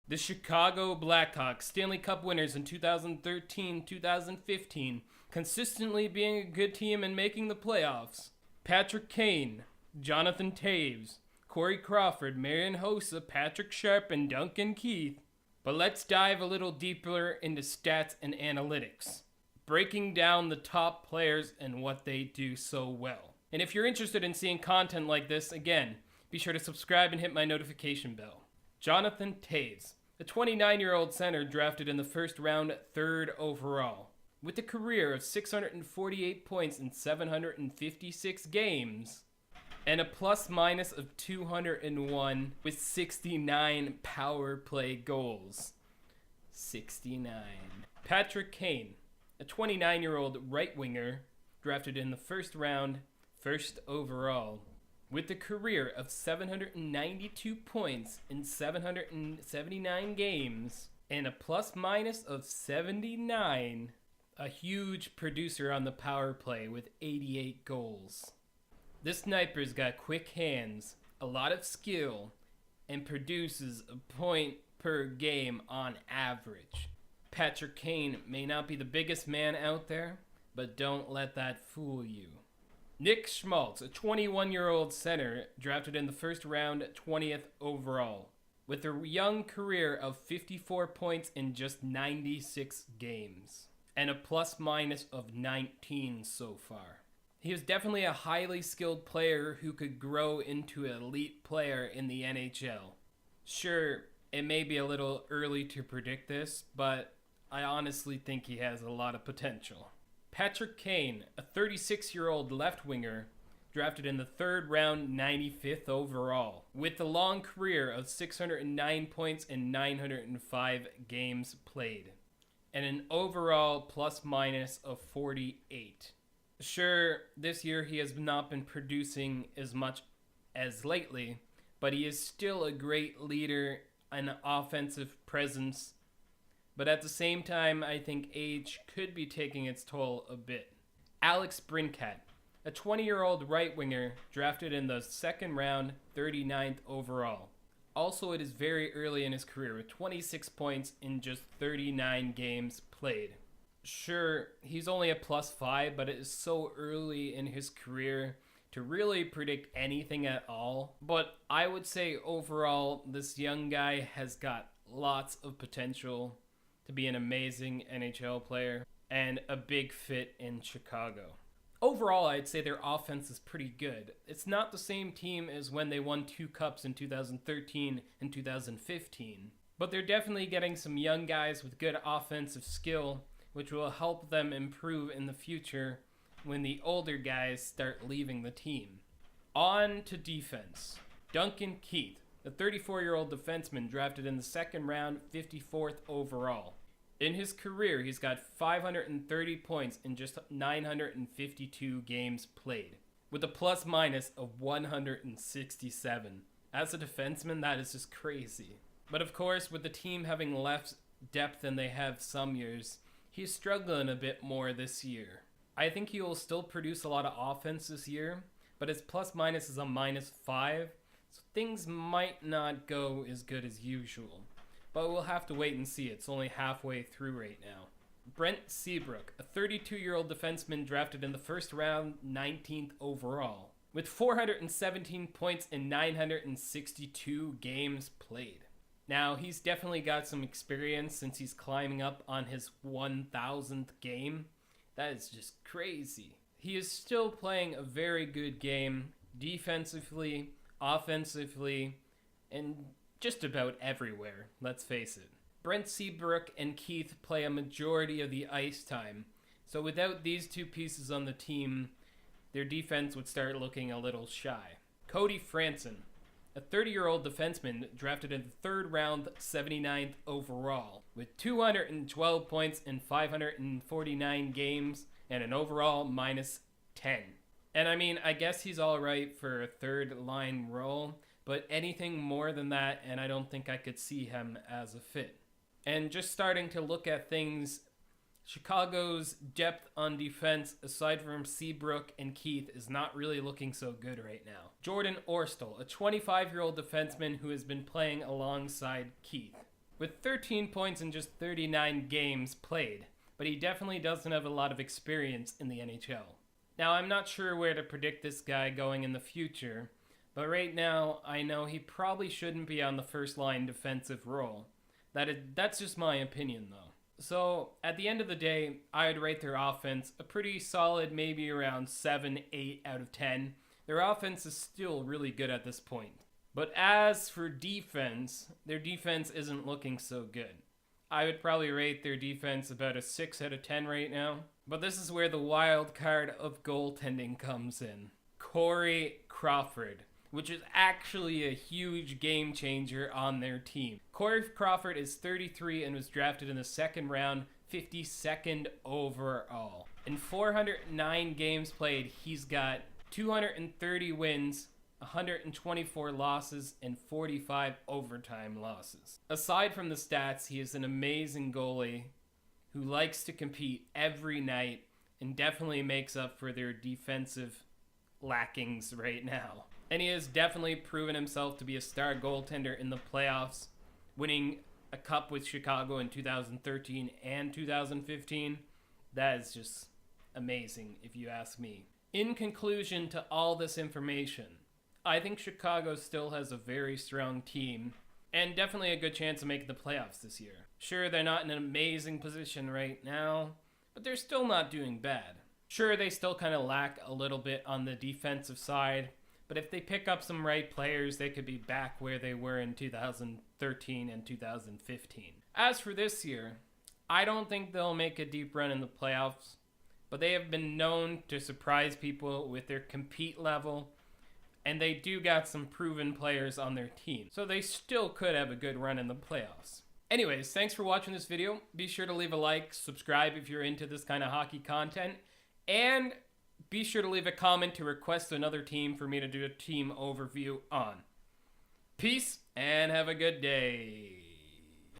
The Chicago Blackhawks, Stanley Cup winners in 2013-2015, consistently being a good team and making the playoffs. Patrick Kane, Jonathan Toews, Corey Crawford, Marian Hossa, Patrick Sharp, and Duncan Keith. But let's dive a little deeper into stats and analytics, breaking down the top players and what they do so well. And if you're interested in seeing content like this, again, be sure to subscribe and hit my notification bell. Jonathan Toews, a 29-year-old center drafted in the first round, 3rd overall. With a career of 648 points in 756 games, and a plus-minus of 201 with 69 power play goals. 69. Patrick Kane, a 29-year-old right winger, drafted in the first round, 1st overall. With a career of 792 points in 779 games, and a plus-minus of 79, a huge producer on the power play with 88 goals. This sniper's got quick hands, a lot of skill, and produces a point per game on average. Patrick Kane may not be the biggest man out there, but don't let that fool you. Nick Schmaltz, a 21-year-old center, drafted in the first round, 20th overall, with a young career of 54 points in just 96 games, and a plus-minus of 19 so far. He is definitely a highly skilled player who could grow into an elite player in the NHL. Sure, it may be a little early to predict this, but I honestly think he has a lot of potential. Patrick Kane, a 36-year-old left winger, drafted in the 3rd round, 95th overall, with a long career of 609 points in 905 games played, and an overall plus-minus of 48. Sure, this year he has not been producing as much as lately, but he is still a great leader and offensive presence. But at the same time, I think age could be taking its toll a bit. Alex Brinkat, a 20-year-old right winger, drafted in the 2nd round, 39th overall. Also, it is very early in his career with 26 points in just 39 games played. Sure, he's only a +5, but it is so early in his career to really predict anything at all. But I would say overall, this young guy has got lots of potential to be an amazing NHL player and a big fit in Chicago. Overall, I'd say their offense is pretty good. It's not the same team as when they won 2 cups in 2013 and 2015, but they're definitely getting some young guys with good offensive skill, which will help them improve in the future when the older guys start leaving the team. On to defense. Duncan Keith, a 34-year-old defenseman drafted in the 2nd round, 54th overall. In his career, he's got 530 points in just 952 games played, with a plus-minus of 167. As a defenseman, that is just crazy. But of course, with the team having less depth than they have some years, he's struggling a bit more this year. I think he will still produce a lot of offense this year, but his plus-minus is a -5, so things might not go as good as usual. But we'll have to wait and see. It's only halfway through right now. Brent Seabrook, a 32-year-old defenseman drafted in the 1st round, 19th overall, with 417 points in 962 games played. Now, he's definitely got some experience since he's climbing up on his 1,000th game. That is just crazy. He is still playing a very good game, defensively, offensively, and just about everywhere, let's face it. Brent Seabrook and Keith play a majority of the ice time, so without these two pieces on the team, their defense would start looking a little shy. Cody Franson, a 30-year-old defenseman drafted in the 3rd round, 79th overall, with 212 points in 549 games and an overall -10. And I mean, I guess he's all right for a 3rd-line role, but anything more than that, and I don't think I could see him as a fit. And just starting to look at things, Chicago's depth on defense, aside from Seabrook and Keith, is not really looking so good right now. Jordan Orstel, a 25-year-old defenseman who has been playing alongside Keith. with 13 points in just 39 games played, but he definitely doesn't have a lot of experience in the NHL. Now, I'm not sure where to predict this guy going in the future, but right now, I know he probably shouldn't be on the first line defensive role. That's just my opinion, though. So, at the end of the day, I would rate their offense a pretty solid, maybe around 7, 8 out of 10. Their offense is still really good at this point. But as for defense, their defense isn't looking so good. I would probably rate their defense about a 6 out of 10 right now. But this is where the wild card of goaltending comes in. Corey Crawford, which is actually a huge game changer on their team. Corey Crawford is 33 and was drafted in the second round, 52nd overall. In 409 games played, he's got 230 wins, 124 losses, and 45 overtime losses. Aside from the stats, he is an amazing goalie who likes to compete every night and definitely makes up for their defensive lackings right now. And he has definitely proven himself to be a star goaltender in the playoffs, winning a cup with Chicago in 2013 and 2015. That is just amazing, if you ask me. In conclusion to all this information, I think Chicago still has a very strong team and definitely a good chance of making the playoffs this year. Sure, they're not in an amazing position right now, but they're still not doing bad. Sure, they still kind of lack a little bit on the defensive side, but if they pick up some right players, they could be back where they were in 2013 and 2015. As for this year, I don't think they'll make a deep run in the playoffs, but they have been known to surprise people with their compete level, and they do got some proven players on their team, so they still could have a good run in the playoffs. Anyways, thanks for watching this video. Be sure to leave a like, subscribe if you're into this kind of hockey content, and be sure to leave a comment to request another team for me to do a team overview on. Peace, and have a good day.